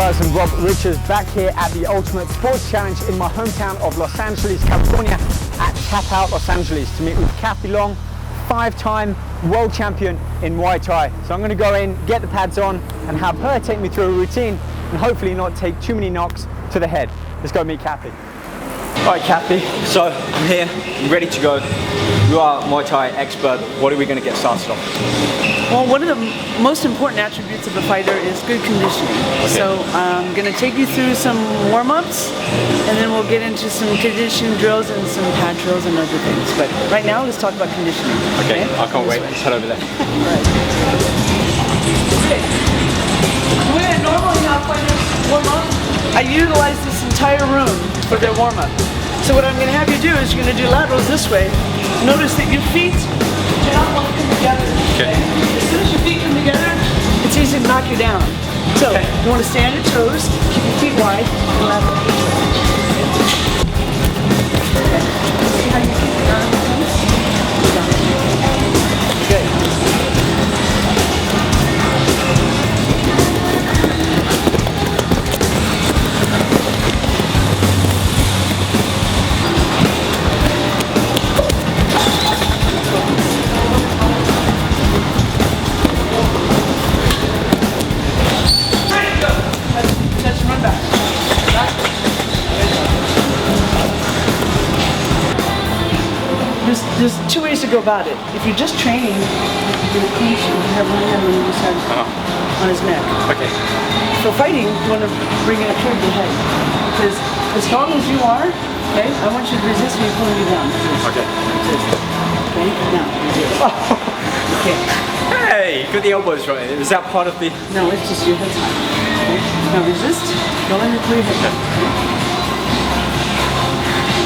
guys, I'm Rob Richards back here at the Ultimate Sports Challenge in my hometown of Los Angeles, California at Tap Out Los Angeles to meet with Kathy Long, 5-time world champion in Muay Thai. So I'm going to go in, get the pads on and have her take me through a routine and hopefully not take too many knocks to the head. Let's go meet Kathy. Alright Kathy, so I'm here, I'm ready to go. You are a Muay Thai expert. What are we going to get started off? Well, one of the most important attributes of a fighter is good conditioning. Okay. So I'm going to take you through some warm-ups and then we'll get into some conditioning drills and some pad drills and other things. But right now, let's talk about conditioning. Okay, I can't wait. Let's head over there. Right. Okay. The way I normally have fighters warm up, I utilize this entire room for their warm-up. So what I'm going to have you do is you're going to do laterals this way. Notice that your feet do not want to come together. Okay. As soon as your feet come together, it's easy to knock you down. So you want to stay on your toes, keep your feet wide, and lateral. See how you keep your arms close? Good. There's two ways to go about it. If you're just training, you're going to clinch and have one hand on either side on his neck. Okay. For fighting, you want to bring it up here to the head. Because as strong as you are, okay, I want you to resist me pulling you down. Okay. Okay, now, resist. Okay. Hey, got the elbows right. Is that part of the... No, it's just your head high. Okay. Now resist. Go in and pull your head down.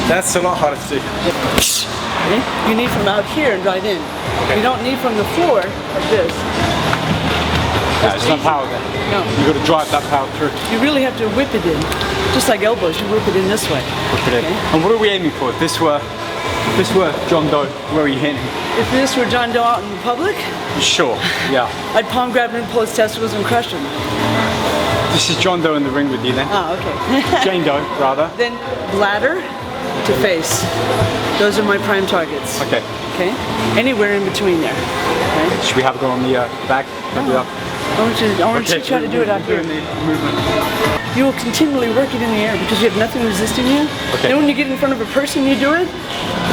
That's a lot harder to do. Okay. You need from out here and right in. Okay. You don't need from the floor like this. There's no power there. No. You've got to drive that power through. You really have to whip it in. Just like elbows, you whip it in this way. Whip it in. And what are we aiming for? If this were John Doe, where are you hitting? If this were John Doe out in public? Sure, yeah. I'd palm grab him, pull his testicles and crush him. This is John Doe in the ring with you then? Ah, okay. Jane Doe, rather. Then bladder to face. Those are my prime targets. Okay. Okay? Anywhere in between there. Okay? Should we have a go on the back? I want you to try to do it out here. You will continually work it in the air because you have nothing resisting you. Okay. Then when you get in front of a person you do it,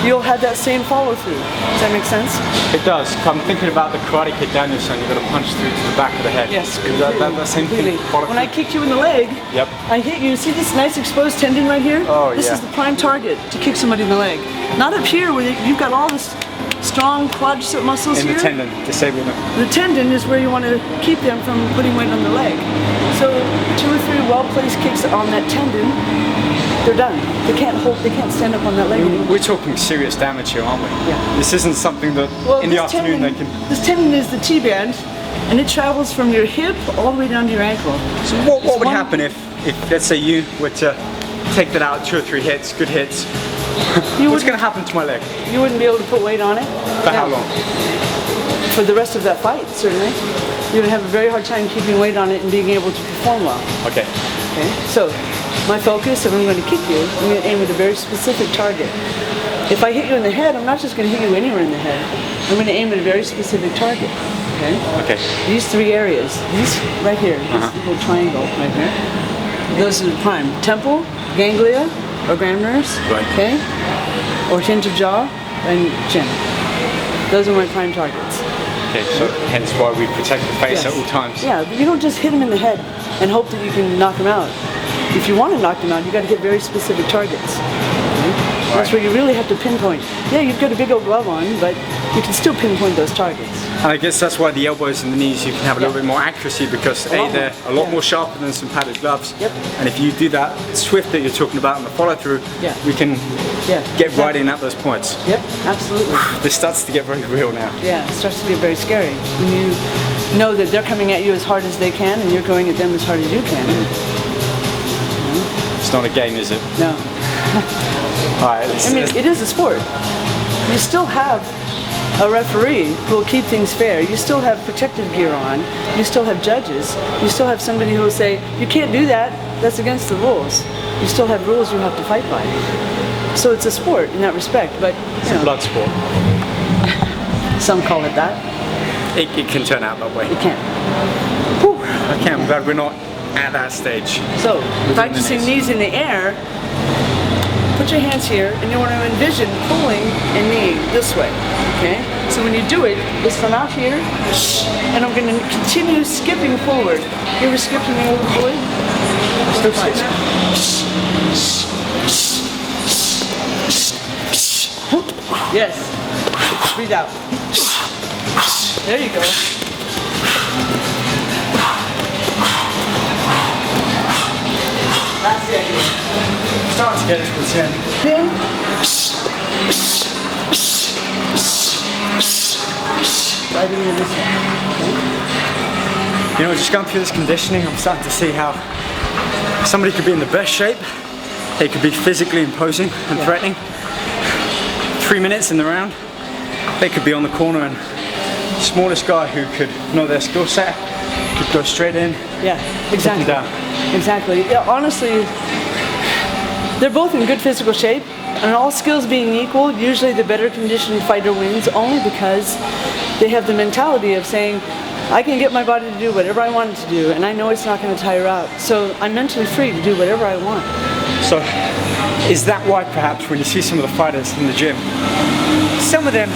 you'll have that same follow through. Does that make sense? It does. I'm thinking about the Karate Kid Daniel son, you've got to punch through to the back of the head. Yes. That same thing. When I kicked you in the leg, I hit you. See this nice exposed tendon right here? Oh, this is the prime target to kick somebody in the leg. Not up here where you've got all this strong quadricep muscles in here. The tendon, disabling them. The tendon is where you want to keep them from putting weight on the leg. So 2 or 3 well-placed kicks on that tendon, they're done. They can't stand up on that leg anymore. We're talking serious damage here, aren't we? Yeah. This isn't something that in the afternoon they can... This tendon is the T-band, and it travels from your hip all the way down to your ankle. So what would happen if, let's say, you were to take that out, 2 or 3 hits, good hits? What's going to happen to my leg? You wouldn't be able to put weight on it. For how long? For the rest of that fight, certainly. You're going to have a very hard time keeping weight on it and being able to perform well. Okay. Okay. So, my focus, if I'm going to kick you, I'm going to aim at a very specific target. If I hit you in the head, I'm not just going to hit you anywhere in the head. I'm going to aim at a very specific target. Okay? Okay. These 3 areas, these right here, this little triangle right here, those are the prime. Temple, ganglia, or grand nerves, okay? Or hinge of jaw and chin. Those are my prime targets. Okay, so hence why we protect the face at all times. Yeah, but you don't just hit him in the head and hope that you can knock him out. If you want to knock them out, you got to hit very specific targets. That's where you really have to pinpoint. Yeah, you've got a big old glove on, but you can still pinpoint those targets. And I guess that's why the elbows and the knees, you can have a little bit more accuracy because they're a lot more sharper than some padded gloves. Yep. And if you do that swift that you're talking about in the follow through, we can get right in at those points. Yep, absolutely. This starts to get very real now. Yeah, it starts to get very scary. When you know that they're coming at you as hard as they can and you're going at them as hard as you can. It's not a game, is it? No. Alright, I mean, it is a sport. You still have a referee who will keep things fair. You still have protective gear on. You still have judges. You still have somebody who will say, you can't do that. That's against the rules. You still have rules you have to fight by. So it's a sport in that respect, but it's a blood sport. Some call it that. It can turn out that way. It can. Whew. Okay, I'm glad we're not at that stage. So, practicing knees in the air, put your hands here, and you want to envision pulling a knee this way, okay? So when you do it, it's from out here, and I'm going to continue skipping forward. You ever skipped and move forward? Still skip now. Yes. Breathe out. There you go. That's the idea. Starting to get it towards the end. Driving in this one. You know, just going through this conditioning, I'm starting to see how somebody could be in the best shape. They could be physically imposing and threatening. 3 minutes in the round, they could be on the corner, and the smallest guy who could know their skill set could go straight in. Yeah, exactly. Down. Exactly. Yeah, honestly, they're both in good physical shape, and all skills being equal, usually the better conditioned fighter wins, only because they have the mentality of saying, I can get my body to do whatever I want it to do, and I know it's not going to tire out. So I'm mentally free to do whatever I want. So, is that why perhaps when you see some of the fighters in the gym, some of them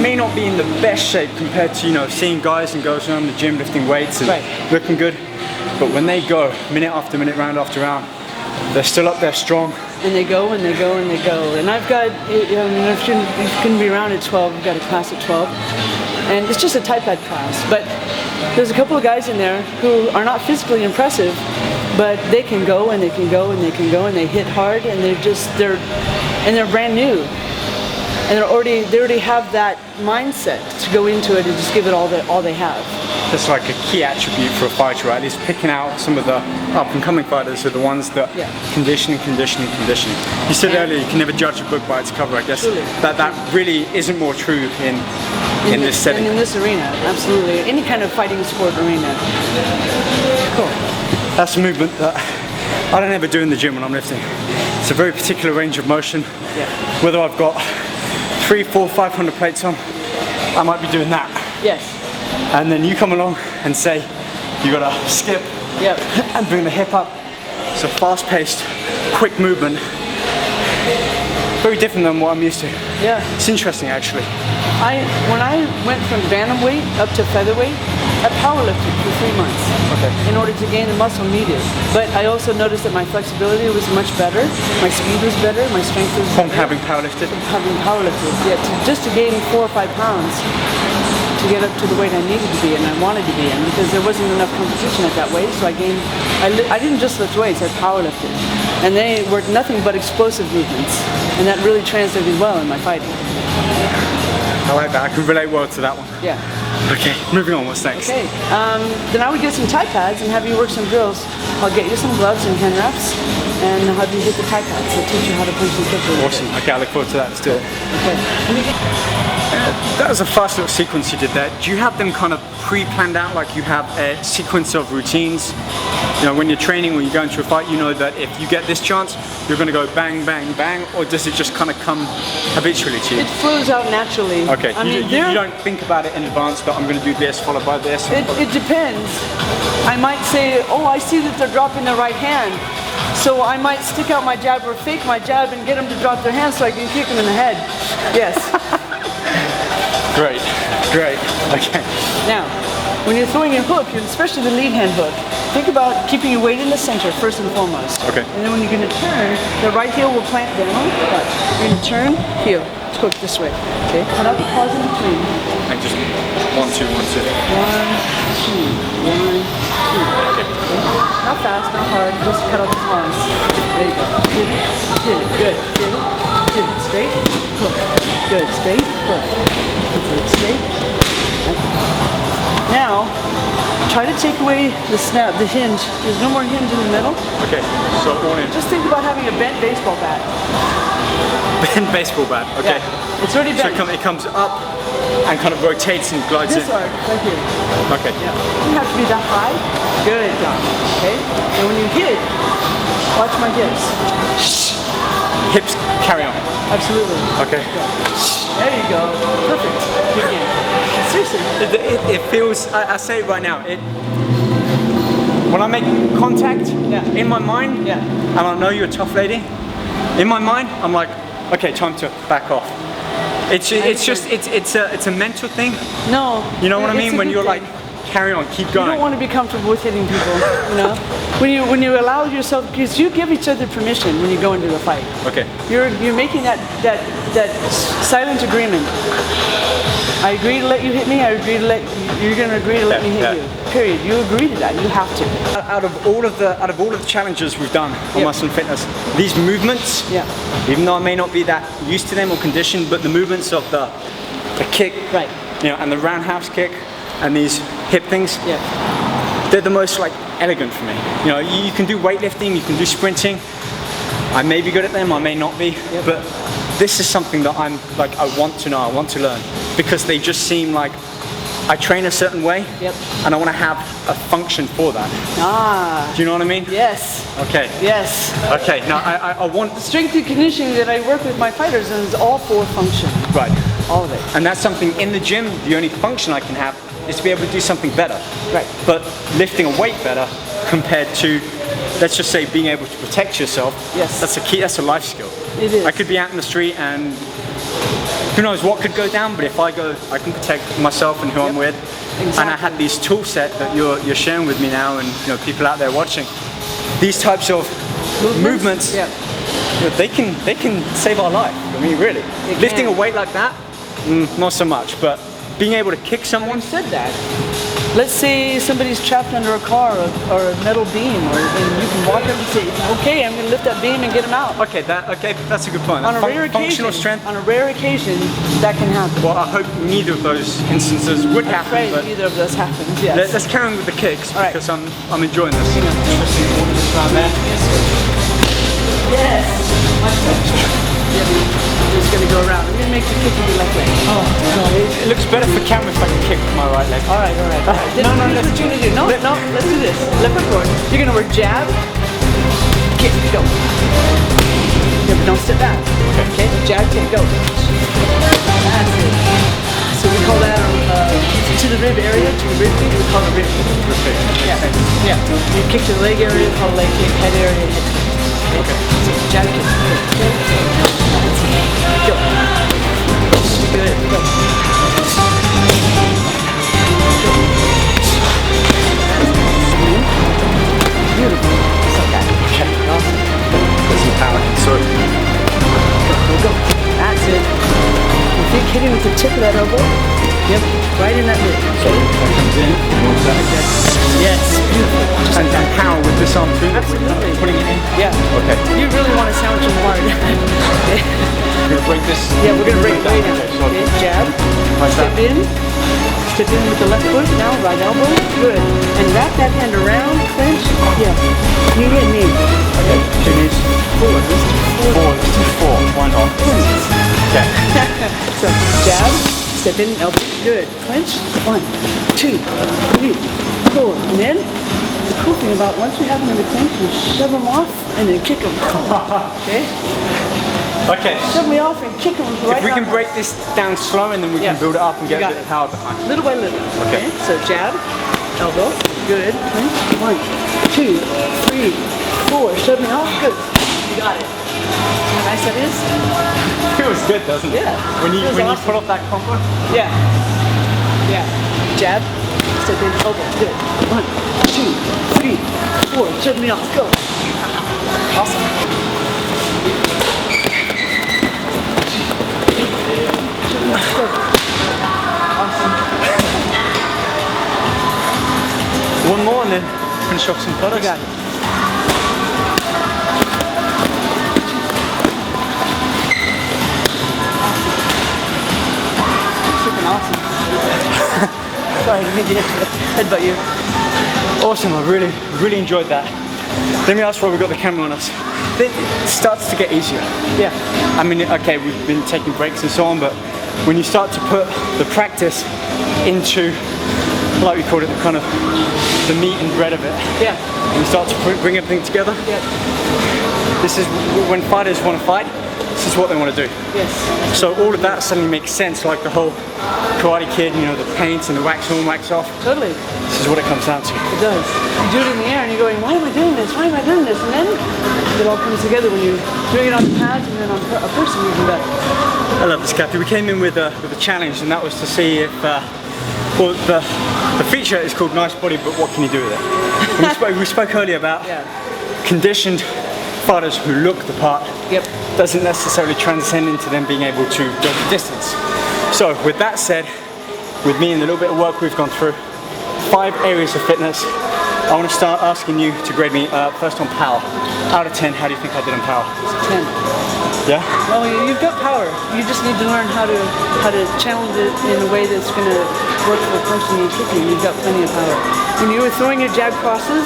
may not be in the best shape compared to, you know, seeing guys and girls around the gym lifting weights and looking good, but when they go minute after minute, round after round, they're still up there strong. And they go and they go and they go. And I've got, if you can be around at 12, I've got a class at 12. And it's just a type pad class. But there's a couple of guys in there who are not physically impressive, but they can go and they can go and they can go and they hit hard, and they're brand new. And they already have that mindset to go into it and just give it all they have. That's like a key attribute for a fighter, right? Is picking out some of the up-and-coming fighters are the ones that conditioning. You said earlier you can never judge a book by its cover. I guess that really isn't more true in this setting. In this arena, absolutely. Any kind of fighting sport arena. Cool. That's a movement that I don't ever do in the gym when I'm lifting. It's a very particular range of motion. Yeah. Whether I've got 300, 400, 500 plates on, I might be doing that. Yes. And then you come along and say, you gotta skip and bring the hip up. It's a fast-paced, quick movement. Very different than what I'm used to. Yeah. It's interesting, actually. When I went from bantamweight up to featherweight, I powerlifted for 3 months in order to gain the muscle needed. But I also noticed that my flexibility was much better, my speed was better, my strength was better. From having powerlifted? From having powerlifted, yeah. Just to gain 4 or 5 pounds to get up to the weight I needed to be and I wanted to be in, because there wasn't enough competition at that weight, so I didn't just lift weights, I powerlifted. And they were nothing but explosive movements, and that really translated well in my fighting. I like that, I can relate well to that one. Yeah. Okay, moving on, what's next? Okay, then I would get some Thai pads and have you work some drills. I'll get you some gloves and hand wraps, and I'll have you hit the Thai pads. I'll teach you how to punch and kick. Awesome, okay, I look forward to that, let's do it. Okay. That was a fast little sequence you did there. Do you have them kind of pre-planned out, like you have a sequence of routines? You know, when you're training, when you go into a fight, you know that if you get this chance, you're going to go bang, bang, bang, or does it just kind of come habitually to you? It flows out naturally. Okay, you don't think about it in advance, that I'm going to do this, followed by this? It depends. I might say, oh, I see that they're dropping their right hand, so I might stick out my jab or fake my jab and get them to drop their hand so I can kick them in the head. Yes. Great, okay. Now, when you're throwing your hook, especially the lead hand hook, think about keeping your weight in the center first and foremost. Okay. And then when you're going to turn, the right heel will plant down. Watch. You're going to turn, heel, hook this way. Okay. Cut out the pause in between. And just 1, 2, 1, 2. 1, 2, 1, 2. Okay. Not fast, not hard. Just cut out the pause. There you go. Hit it. Hit it. Good. Hit it. Hit it. Straight. Hook. Good. Straight. Hook. Straight. Now, try to take away the snap, the hinge. There's no more hinge in the middle. Okay, so all in. Just think about having a bent baseball bat. Bent baseball bat, okay. Yeah. It's already bent. So it comes up and kind of rotates and glides This in. arc, right here. Okay. Yeah. You don't have to be that high. Good, John. Okay? And when you hit, watch my hips. Hips carry on. Absolutely. Okay. There you go. Perfect. Good game. Seriously. It feels, I say it right now, when I make contact in my mind, and I know you're a tough lady, in my mind, I'm like, okay, time to back off. It's a mental thing. No. You know what I mean? When you're like, carry on, keep going. You don't want to be comfortable with hitting people, you know? When you allow yourself, because you give each other permission when you go into the fight. Okay. You're making that silent agreement. I agree to let you hit me. I agree to you're going to agree to let me hit you. Period. You agree to that. You have to. Out of all of the challenges we've done on Muscle and Fitness, these movements, even though I may not be that used to them or conditioned, but the movements of the kick, right, you know, and the roundhouse kick, and these hip things, they're the most like elegant for me. You know, you can do weightlifting, you can do sprinting. I may be good at them, I may not be, but this is something that I'm like, I want to know, I want to learn, because they just seem like I train a certain way, and I want to have a function for that. Ah. Do you know what I mean? Yes. Okay. Yes. Okay. Now I want the strength and conditioning that I work with my fighters is all for function. Right. All of it. And that's something in the gym. The only function I can have is to be able to do something better. Right. But lifting a weight better compared to, let's just say, being able to protect yourself. Yes. That's a key. That's a life skill. It is. I could be out in the street and who knows what could go down, but if I go, I can protect myself and who I'm with. Exactly. And I had these tool set that you're sharing with me now, and you know, people out there watching. These types of movements, you know, they can save our life. I mean, really, lifting a weight like that, not so much. But being able to kick someone. You said that. Let's say somebody's trapped under a car or a metal beam, and you can walk up and say, okay, I'm going to lift that beam and get him out. Okay, that's a good point. On a rare occasion, that can happen. Well, I hope neither of those instances would happen. I'm afraid neither of those happens, yes. Let's carry on with the kicks, because I'm enjoying this. Yes. Much better. I'm just going to go around. I'm going to make you kick with your left leg. Oh, no. It looks better for camera if I can kick with my right leg. All right. No, let's do this. No, let's do this. Left foot forward. You're going to work jab, kick, go. Yeah, but don't step back. Okay? Jab, kick, go. That's it. So we call that to the rib area, to the rib kick, we call it rib kick. Yeah. You kick to the leg area, call it leg kick, head area, head kick. Okay. So jab, kick, go. Go. Good. Go. Beautiful. Just like that. Okay. Awesome. Put some power in. So. Go. That's it. You think hitting with the tip of that elbow? Yep. Right in that rib. So that comes in. Yes. Beautiful. And power with this arm too. Absolutely. Putting it in. Yeah. Okay. You really want to sound too hard. We're gonna break this. Yeah, we're gonna break it way down. Okay, jab. Step in. Step in with the left foot. Now right elbow. Good. And wrap that hand around. Clench. Yeah. Knee and knee. Okay. 2 knees. 4. Let's do 4. 4. Let's do 4. Why not? Okay. So jab. Step in. Elbow. Good. Clench. 1, 2, 3, 4. And then the cool thing about once we have them in the clinch, we shove them off and then kick them. Okay. Okay. Shove me off and kick them right. If we can break this down slow, and then we can build it up and get a bit of power behind. Little by little. Okay. So jab, elbow, good. 1, 2, 3, 4. Shove me off, good. You got it. See how nice that is? Feels good, doesn't it? Yeah. When you awesome. pull off that combo. Yeah. Yeah. Jab, step in, elbow, good. 1, 2, 3, 4. Shove me off, go. Awesome. Awesome. One more and then finish off some products. You got it. Freaking awesome. Sorry, I didn't mean to headbutt you. Awesome, I really enjoyed that. Let me ask why we got the camera on us. it starts to get easier. Yeah. I mean, okay, we've been taking breaks and so on, but when you start to put the practice into, like we call it, the kind of the meat and bread of it. Yeah. And you start to bring everything together. Yeah. This is when fighters want to fight. This is what they want to do. Yes. So all of that suddenly makes sense, like the whole Karate Kid, you know, the paints and the wax on, wax off. Totally. This is what it comes down to. It does. You do it in the air and you're going, why am I doing this? Why am I doing this? And then it all comes together when you're doing it on the pads and then on a person you do that. I love this, Kathy. We came in with a challenge, and that was to see if, well, the feature is called Nice Body, but what can you do with it? We spoke earlier about conditioned fighters who look the part. Yep. Doesn't necessarily transcend into them being able to go the distance. So with that said, with me and the little bit of work we've gone through, 5 areas of fitness, I want to start asking you to grade me first on power. Out of 10, how do you think I did on power? 10. Yeah? Well, you've got power. You just need to learn how to channel it in a way that's going to work for the punching and kicking. You've got plenty of power. When you were throwing your jab crosses,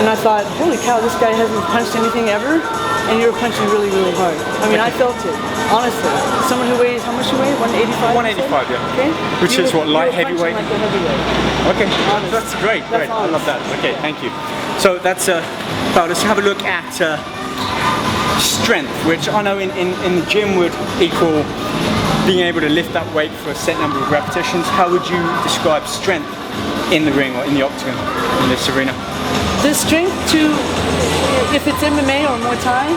and I thought, holy cow, this guy hasn't punched anything ever, and you were punching really, really hard. I mean, I felt it, honestly. Someone who weighs, how much you weigh? 185? 185, yeah. Okay. Which is what, light heavyweight? Like a heavyweight. Okay, that's great, great. I love that. Okay, thank you. So that's, let's have a look at strength, which I know in the gym would equal being able to lift that weight for a set number of repetitions. How would you describe strength in the ring or in the octagon in this arena? The strength to, if it's MMA or Muay Thai,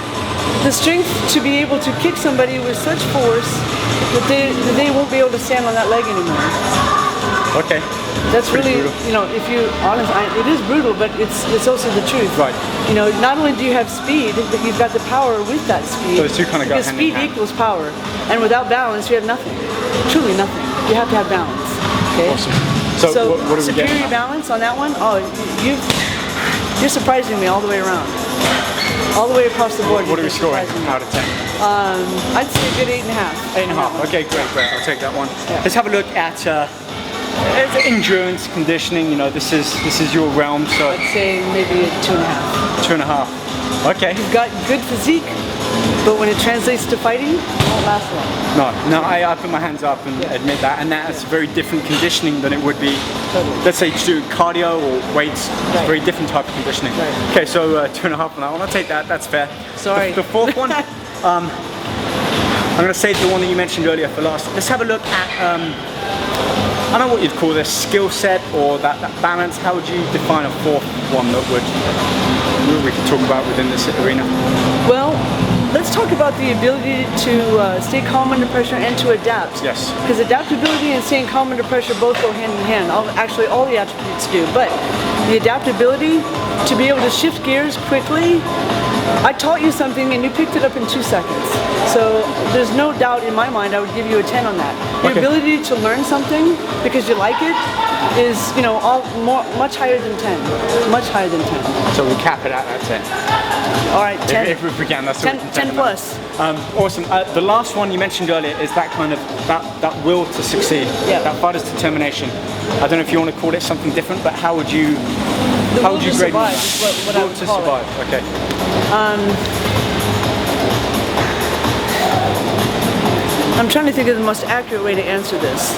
the strength to be able to kick somebody with such force that they won't be able to stand on that leg anymore. Okay. That's really, brutal. you know, if you, honestly, it is brutal, but it's also the truth. Right. You know, not only do you have speed, but you've got the power with that speed. So the two kind of go hand in speed hand. equals power. And without balance, you have nothing. Truly nothing. You have to have balance. Okay? Awesome. So what do we get? Superior balance on that one? Oh, you're surprising me all the way around. All the way across the board. What are we scoring out of 10? I'd say a good 8.5. 8.5. Okay, great. I'll take that one. Yeah. Let's have a look at endurance, conditioning. You know, this is your realm. So I'd say maybe a 2.5. 2.5. Okay. You've got good physique, but when it translates to fighting, it won't last long. No, I put my hands up and admit that, and that's very different conditioning than it would be. Totally. Let's say to do cardio or weights. It's a very different type of conditioning. Right. Okay, so 2.5 on that one. I'll take that. That's fair. Sorry. The fourth one. I'm going to save the one that you mentioned earlier for last. Let's have a look at. I don't know what you'd call this, skill set or that balance. How would you define a fourth one that we could talk about within this arena? Well, let's talk about the ability to stay calm under pressure and to adapt. Yes. Because adaptability and staying calm under pressure both go hand in hand. Actually, all the attributes do. But the adaptability to be able to shift gears quickly. I taught you something and you picked it up in 2 seconds. So there's no doubt in my mind I would give you a 10 on that. The ability to learn something because you like it is, you know, much higher than 10. Much higher than 10. So we'll cap it at 10. All right, 10. If we can, that's 10, 10 plus. Awesome. The last one you mentioned earlier is that kind of that will to succeed. Yeah. That fighter's determination. I don't know if you want to call it something different, but how would you grade survive that? is what I would to call survive. it. Okay. I'm trying to think of the most accurate way to answer this.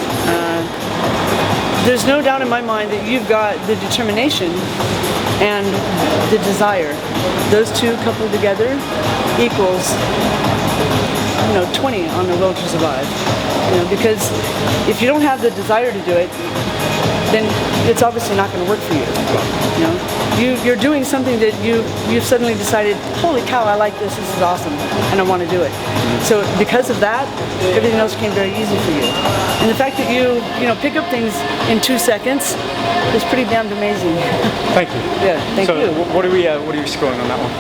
There's no doubt in my mind that you've got the determination and the desire. Those two coupled together equals, 20 on the will to survive. Because if you don't have the desire to do it, then it's obviously not going to work for you. You're doing something that you've suddenly decided, holy cow, I like this. This is awesome, and I want to do it. So because of that, everything else came very easy for you. And the fact that you pick up things in 2 seconds is pretty damn amazing. Thank you. Yeah, thank you. So what are we scoring on that one?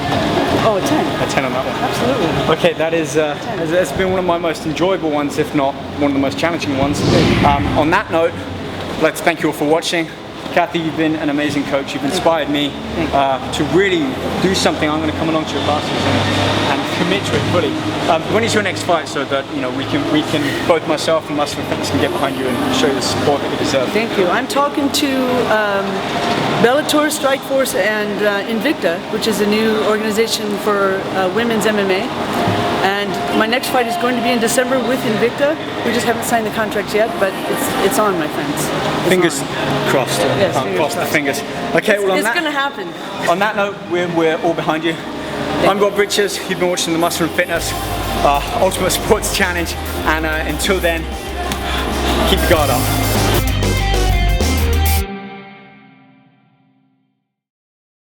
Oh, a 10. A 10 on that one. Absolutely. Okay, that is it's been one of my most enjoyable ones, if not one of the most challenging ones. On that note, let's thank you all for watching. Kathy, you've been an amazing coach. You've inspired me to really do something. I'm going to come along to your classes and commit to it fully. When is your next fight, so that we can both myself and Muscle and Fitness can get behind you and show you the support that you deserve? Thank you. I'm talking to Bellator, Strikeforce, and Invicta, which is a new organization for women's MMA. And my next fight is going to be in December with Invicta. We just haven't signed the contracts yet, but it's on, my friends. Fingers crossed. Yes, Can't cross the fingers. Okay, well, it's going to happen. On that note, we're all behind you. I'm Rob Richards. You've been watching the Muscle and Fitness Ultimate Sports Challenge, and until then, keep your guard up.